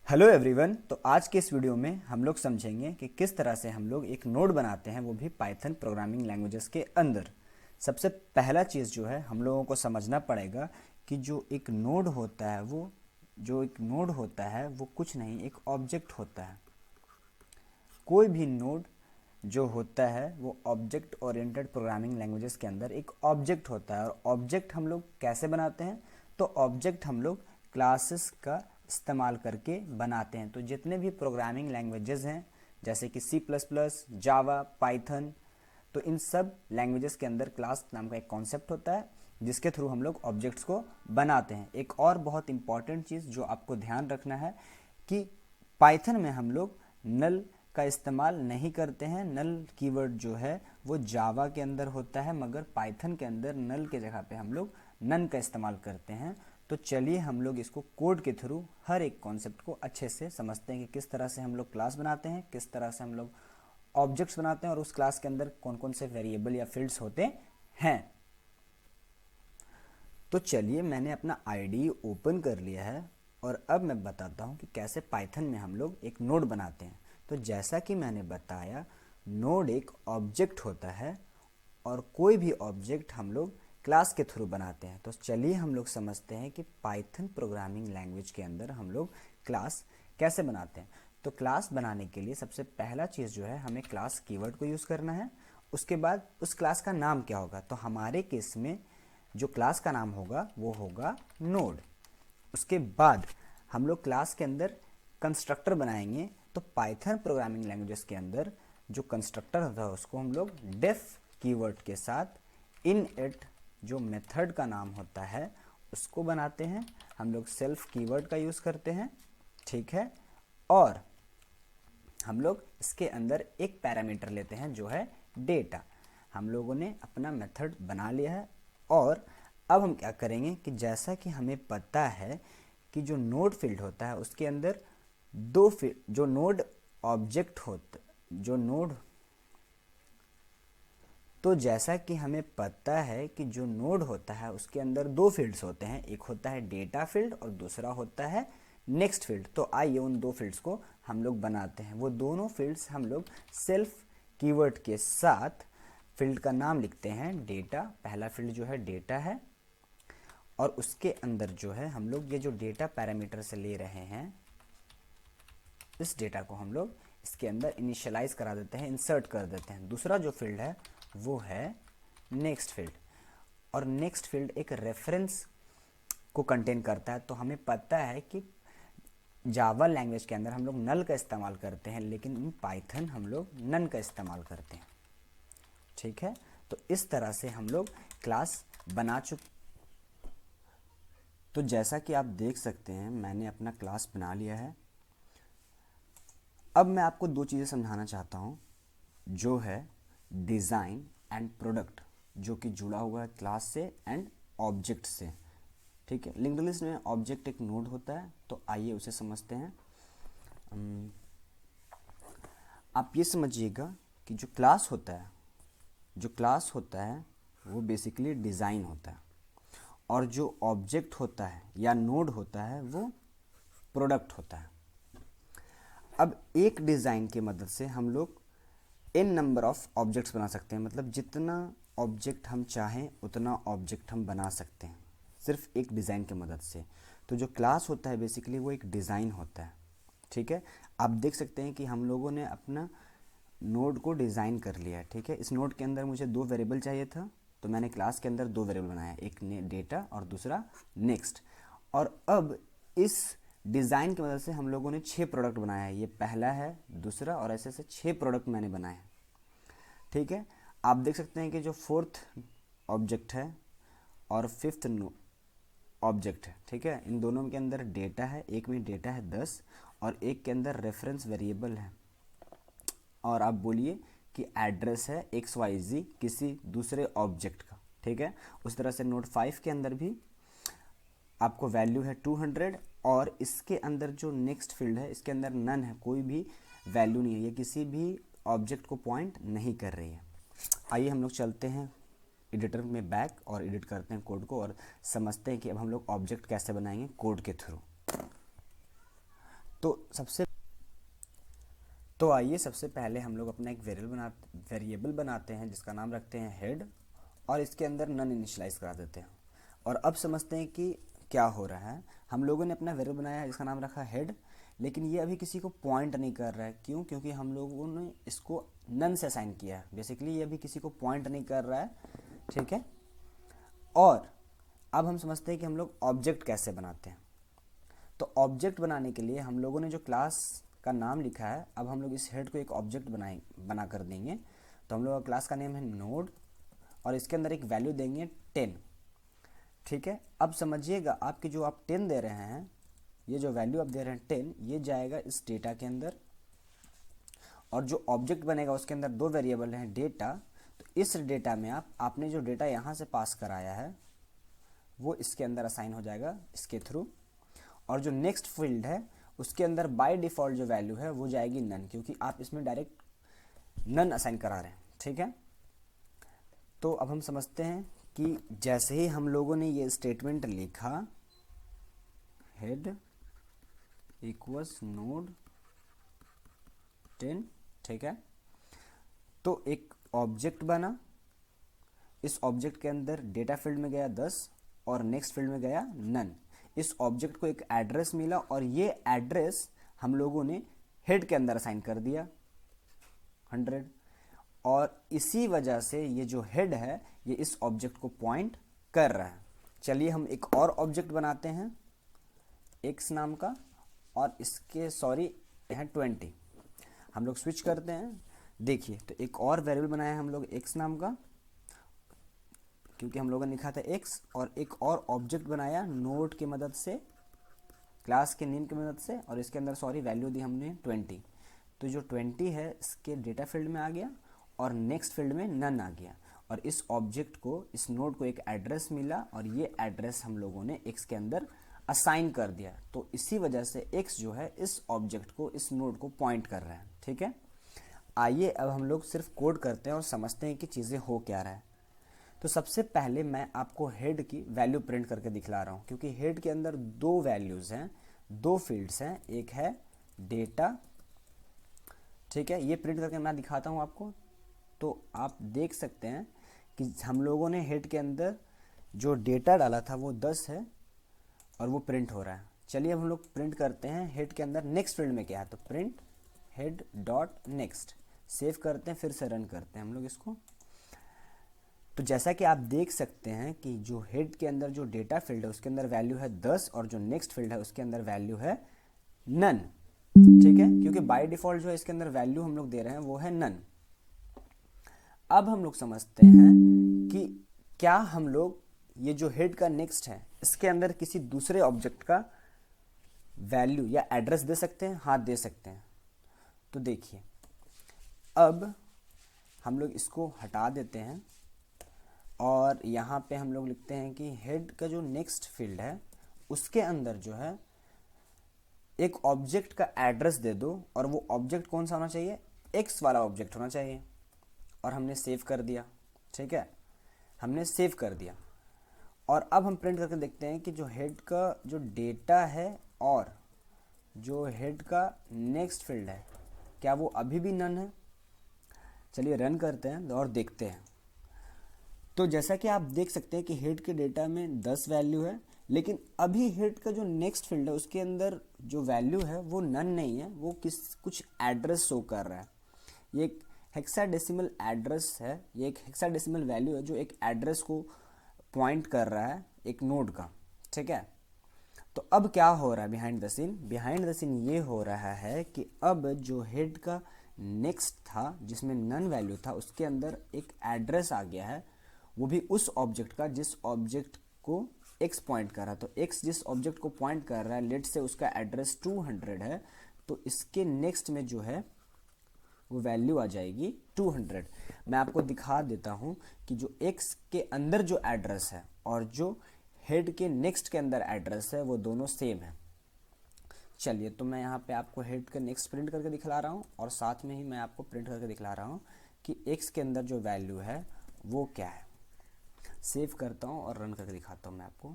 Hello everyone. तो आज के इस वीडियो में हम लोग समझेंगे कि किस तरह से हम लोग एक नोड बनाते हैं, वो भी पाइथन प्रोग्रामिंग लैंग्वेजेस के अंदर। सबसे पहला चीज़ जो है हम लोगों को समझना पड़ेगा कि जो एक नोड होता है वो कुछ नहीं, एक ऑब्जेक्ट होता है। कोई भी नोड जो होता है वो ऑब्जेक्ट ओरिएंटेड प्रोग्रामिंग लैंग्वेजेस के अंदर एक ऑब्जेक्ट होता है। और ऑब्जेक्ट हम लोग कैसे बनाते हैं? तो ऑब्जेक्ट हम लोग क्लासेस का इस्तेमाल करके बनाते हैं। तो जितने भी प्रोग्रामिंग लैंग्वेजेस हैं जैसे कि सी प्लस प्लस, जावा, पाइथन, तो इन सब लैंग्वेजेस के अंदर क्लास नाम का एक कॉन्सेप्ट होता है जिसके थ्रू हम लोग ऑब्जेक्ट्स को बनाते हैं। एक और बहुत इंपॉर्टेंट चीज़ जो आपको ध्यान रखना है कि पाइथन में हम लोग नल का इस्तेमाल नहीं करते हैं। नल कीवर्ड जो है वो जावा के अंदर होता है, मगर पाइथन के अंदर नल के जगह पे हम लोग नन का इस्तेमाल करते हैं। तो चलिए हम लोग इसको कोड के थ्रू हर एक कॉन्सेप्ट को अच्छे से समझते हैं कि किस तरह से हम लोग क्लास बनाते हैं, किस तरह से हम लोग ऑब्जेक्ट्स बनाते हैं और उस क्लास के अंदर कौन कौन से वेरिएबल या फील्ड्स होते हैं। तो चलिए मैंने अपना आईडी ओपन कर लिया है और अब मैं बताता हूँ कि कैसे पाइथन में हम लोग एक नोड बनाते हैं। तो जैसा कि मैंने बताया, नोड एक ऑब्जेक्ट होता है और कोई भी ऑब्जेक्ट हम लोग क्लास के थ्रू बनाते हैं। तो चलिए हम लोग समझते हैं कि पाइथन प्रोग्रामिंग लैंग्वेज के अंदर हम लोग क्लास कैसे बनाते हैं। तो क्लास बनाने के लिए सबसे पहला चीज़ जो है, हमें क्लास कीवर्ड को यूज़ करना है। उसके बाद उस क्लास का नाम क्या होगा? तो हमारे केस में जो क्लास का नाम होगा वो होगा नोड। उसके बाद हम लोग क्लास के अंदर कंस्ट्रक्टर बनाएंगे। तो पाइथन प्रोग्रामिंग लैंग्वेजेस के अंदर जो कंस्ट्रक्टर होता है उसको हम लोग डेफ कीवर्ड के साथ इन इट जो मेथड का नाम होता है उसको बनाते हैं। हम लोग सेल्फ कीवर्ड का यूज़ करते हैं, ठीक है। और हम लोग इसके अंदर एक पैरामीटर लेते हैं जो है डेटा। हम लोगों ने अपना मेथड बना लिया है। और अब हम क्या करेंगे कि जैसा कि हमें पता है कि जो नोड फील्ड होता है उसके अंदर दो फील्ड, जो नोड ऑब्जेक्ट होता, जो नोड तो जैसा कि हमें पता है कि जो नोड होता है उसके अंदर दो फील्ड्स होते हैं, एक होता है डेटा फील्ड और दूसरा होता है नेक्स्ट फील्ड। तो आइए उन दो फील्ड्स को हम लोग बनाते हैं। वो दोनों फील्ड्स हम लोग सेल्फ कीवर्ड के साथ फील्ड का नाम लिखते हैं डेटा। पहला फील्ड जो है डेटा है और उसके अंदर जो है हम लोग ये जो डेटा पैरामीटर से ले रहे हैं, इस डेटा को हम लोग इसके अंदर इनिशियलाइज करा देते हैं, इंसर्ट कर देते हैं। दूसरा जो फील्ड है वो है नेक्स्ट फील्ड। और नेक्स्ट फील्ड एक रेफरेंस को कंटेन करता है। तो हमें पता है कि जावा लैंग्वेज के अंदर हम लोग नल का इस्तेमाल करते हैं, लेकिन इन पाइथन हम लोग नन का इस्तेमाल करते हैं, ठीक है। तो इस तरह से हम लोग क्लास बना चुके। तो जैसा कि आप देख सकते हैं मैंने अपना क्लास बना लिया है। अब मैं आपको दो चीज़ें समझाना चाहता हूँ, जो है डिज़ाइन एंड प्रोडक्ट, जो कि जुड़ा हुआ है क्लास से एंड ऑब्जेक्ट से, ठीक है। लिंक्ड लिस्ट में ऑब्जेक्ट एक नोड होता है, तो आइए उसे समझते हैं। आप ये समझिएगा कि जो क्लास होता है वो बेसिकली डिज़ाइन होता है और जो ऑब्जेक्ट होता है या नोड होता है वो प्रोडक्ट होता है। अब एक डिज़ाइन की मदद से हम लोग n नंबर ऑफ ऑब्जेक्ट्स बना सकते हैं, मतलब जितना ऑब्जेक्ट हम चाहें उतना ऑब्जेक्ट हम बना सकते हैं सिर्फ एक डिज़ाइन की मदद से। तो जो क्लास होता है बेसिकली वो एक डिज़ाइन होता है, ठीक है। आप देख सकते हैं कि हम लोगों ने अपना नोड को डिज़ाइन कर लिया है, ठीक है। इस नोड के अंदर मुझे दो वेरिएबल चाहिए था, तो मैंने क्लास के अंदर दो वेरिएबल बनाया, एक डेटा और दूसरा नेक्स्ट। और अब इस डिज़ाइन की मदद से हम लोगों ने 6 प्रोडक्ट बनाया है। ये पहला है, दूसरा और ऐसे ऐसे 6 प्रोडक्ट मैंने बनाए हैं, ठीक है। आप देख सकते हैं कि जो फोर्थ ऑब्जेक्ट है और फिफ्थ ऑब्जेक्ट है, ठीक है, इन दोनों के अंदर डेटा है। एक में डेटा है 10 और एक के अंदर रेफरेंस वेरिएबल है। और आप बोलिए कि एड्रेस है XYZ किसी दूसरे ऑब्जेक्ट का, ठीक है। उस तरह से नोट 5 के अंदर भी आपको वैल्यू है 200 और इसके अंदर जो नेक्स्ट फील्ड है इसके अंदर नन है, कोई भी वैल्यू नहीं है, ये किसी भी ऑब्जेक्ट को पॉइंट नहीं कर रही है। आइए हम लोग चलते हैं एडिटर में बैक और एडिट करते हैं कोड को और समझते हैं कि अब हम लोग ऑब्जेक्ट कैसे बनाएंगे कोड के थ्रू। तो आइए सबसे पहले हम लोग अपना एक वेरिएबल बनाते हैं जिसका नाम रखते हैं हेड, और इसके अंदर नन इनिशियलाइज करा देते हैं। और अब समझते हैं कि क्या हो रहा है। हम लोगों ने अपना वेरिएबल बनाया है जिसका नाम रखा हेड, लेकिन ये अभी किसी को पॉइंट नहीं कर रहा है। क्यों? क्योंकि हम लोगों ने इसको नन से असाइन किया है। बेसिकली ये अभी किसी को पॉइंट नहीं कर रहा है, ठीक है। और अब हम समझते हैं कि हम लोग ऑब्जेक्ट कैसे बनाते हैं। तो ऑब्जेक्ट बनाने के लिए हम लोगों ने जो क्लास का नाम लिखा है, अब हम लोग इस हेड को एक ऑब्जेक्ट बना कर देंगे। तो हम लोग का क्लास का नेम है नोड, और इसके अंदर एक वैल्यू देंगे 10, ठीक है। अब समझिएगा, आपकी जो आप 10 दे रहे हैं, ये जो वैल्यू आप दे रहे हैं 10, ये जाएगा इस डेटा के अंदर, और जो ऑब्जेक्ट बनेगा उसके अंदर दो वेरिएबल हैं डेटा। तो इस डेटा में आपने जो डेटा यहाँ से पास कराया है वो इसके अंदर असाइन हो जाएगा इसके थ्रू। और जो नेक्स्ट फील्ड है उसके अंदर बाय डिफ़ॉल्ट जो वैल्यू है वो जाएगी नन, क्योंकि आप इसमें डायरेक्ट नन असाइन करा रहे हैं, ठीक है। तो अब हम समझते हैं कि जैसे ही हम लोगों ने ये स्टेटमेंट लिखा, हेड इक्वल्स नोड 10, ठीक है, तो एक ऑब्जेक्ट बना। इस ऑब्जेक्ट के अंदर डेटा फील्ड में गया 10 और नेक्स्ट फील्ड में गया नन। इस ऑब्जेक्ट को एक एड्रेस मिला, और ये एड्रेस हम लोगों ने हेड के अंदर असाइन कर दिया 100, और इसी वजह से ये जो हेड है ये इस ऑब्जेक्ट को पॉइंट कर रहा है। चलिए हम एक और ऑब्जेक्ट बनाते हैं x नाम का, और इसके है 20। हम लोग स्विच करते हैं। देखिए, तो एक और वेरिएबल बनाया है हम लोग x नाम का, क्योंकि हम लोगों ने लिखा था x, और एक और ऑब्जेक्ट बनाया नोड की मदद से, क्लास के नेम की मदद से, और इसके अंदर वैल्यू दी हमने 20। तो जो 20 है इसके डेटा फील्ड में आ गया, और नेक्स्ट फील्ड में नन आ गया। और इस ऑब्जेक्ट को, इस नोड को एक एड्रेस मिला, और ये एड्रेस हम लोगों ने x के अंदर असाइन कर दिया। तो इसी वजह से x जो है इस ऑब्जेक्ट को, इस नोड को पॉइंट कर रहा है, ठीक है। आइए अब हम लोग सिर्फ कोड करते हैं और समझते हैं कि चीज़ें हो क्या रहा है। तो सबसे पहले मैं आपको हेड की वैल्यू प्रिंट करके दिखला रहा हूँ, क्योंकि हेड के अंदर दो वैल्यूज़ हैं, दो फील्ड्स हैं, एक है डेटा, ठीक है। ये प्रिंट करके मैं दिखाता हूँ आपको। तो आप देख सकते हैं कि हम लोगों ने हेड के अंदर जो डेटा डाला था वो 10 है, और वो प्रिंट हो रहा है। चलिए अब हम लोग प्रिंट करते हैं हेड के अंदर नेक्स्ट फील्ड में क्या है। तो print head dot next, save करते हैं, फिर से रन करते हैं हम लोग इसको। तो जैसा कि आप देख सकते हैं कि जो हेड के अंदर जो डेटा फील्ड है उसके अंदर वैल्यू है 10, और जो नेक्स्ट फील्ड है उसके अंदर वैल्यू है नन, ठीक है, क्योंकि बाय डिफॉल्ट जो है इसके अंदर वैल्यू हम लोग दे रहे हैं वो है नन। अब हम लोग समझते हैं कि क्या हम लोग ये जो हेड का नेक्स्ट है इसके अंदर किसी दूसरे ऑब्जेक्ट का वैल्यू या एड्रेस दे सकते हैं। हाँ, दे सकते हैं। तो देखिए, अब हम लोग इसको हटा देते हैं, और यहाँ पे हम लोग लिखते हैं कि हेड का जो नेक्स्ट फील्ड है उसके अंदर जो है एक ऑब्जेक्ट का एड्रेस दे दो, और वो ऑब्जेक्ट कौन सा होना चाहिए? एक्स वाला ऑब्जेक्ट होना चाहिए। और हमने सेव कर दिया, ठीक है, हमने सेव कर दिया। और अब हम प्रिंट करके देखते हैं कि जो हेड का जो डेटा है और जो हेड का नेक्स्ट फील्ड है, क्या वो अभी भी नन है? चलिए रन करते हैं और देखते हैं। तो जैसा कि आप देख सकते हैं कि हेड के डेटा में 10 वैल्यू है, लेकिन अभी हेड का जो नेक्स्ट फील्ड है उसके अंदर जो वैल्यू है वो नन नहीं है, वो कुछ एड्रेस शो कर रहा है। ये एक हेक्साडेसिमल एड्रेस है, ये एक हेक्साडेसिमल वैल्यू है जो एक एड्रेस को पॉइंट कर रहा है, एक नोड का, ठीक है। तो अब क्या हो रहा है behind the scene? Behind the scene ये हो रहा है कि अब जो हेड का नेक्स्ट था जिसमें नन वैल्यू था उसके अंदर एक एड्रेस आ गया है, वो भी उस ऑब्जेक्ट का जिस ऑब्जेक्ट को x पॉइंट कर रहा है। तो x जिस ऑब्जेक्ट को पॉइंट कर रहा है, लेट से उसका एड्रेस 200 है, तो इसके नेक्स्ट में जो है वो वैल्यू आ जाएगी 200। मैं आपको दिखा देता हूँ कि जो x के अंदर जो एड्रेस है और जो हेड के नेक्स्ट के अंदर एड्रेस है वो दोनों सेम है। चलिए, तो मैं यहाँ पे आपको हेड का नेक्स्ट प्रिंट करके दिखला रहा हूँ, और साथ में ही मैं आपको प्रिंट करके दिखला रहा हूँ कि x के अंदर जो वैल्यू है वो क्या है। सेव करता हूँ और रन करके दिखाता हूँ मैं आपको।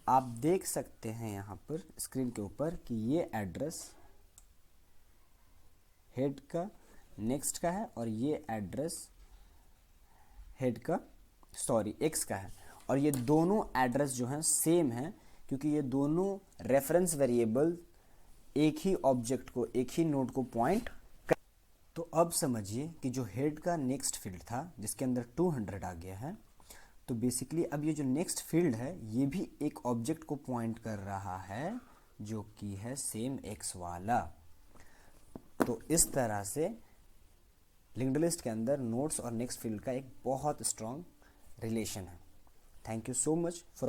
आप देख सकते हैं यहाँ पर स्क्रीन के ऊपर कि ये एड्रेस हेड का नेक्स्ट का है और ये एड्रेस हेड का एक्स का है, और ये दोनों एड्रेस जो हैं सेम हैं क्योंकि ये दोनों रेफरेंस वेरिएबल एक ही ऑब्जेक्ट को, एक ही नोड को पॉइंट कर। तो अब समझिए कि जो हेड का नेक्स्ट फील्ड था जिसके अंदर 200 आ गया है, तो बेसिकली अब ये जो नेक्स्ट फील्ड है ये भी एक ऑब्जेक्ट को पॉइंट कर रहा है जो कि है सेम एक्स वाला। तो इस तरह से लिंक्ड लिस्ट के अंदर नोड्स और नेक्स्ट फील्ड का एक बहुत स्ट्रॉन्ग रिलेशन है। Thank you so much for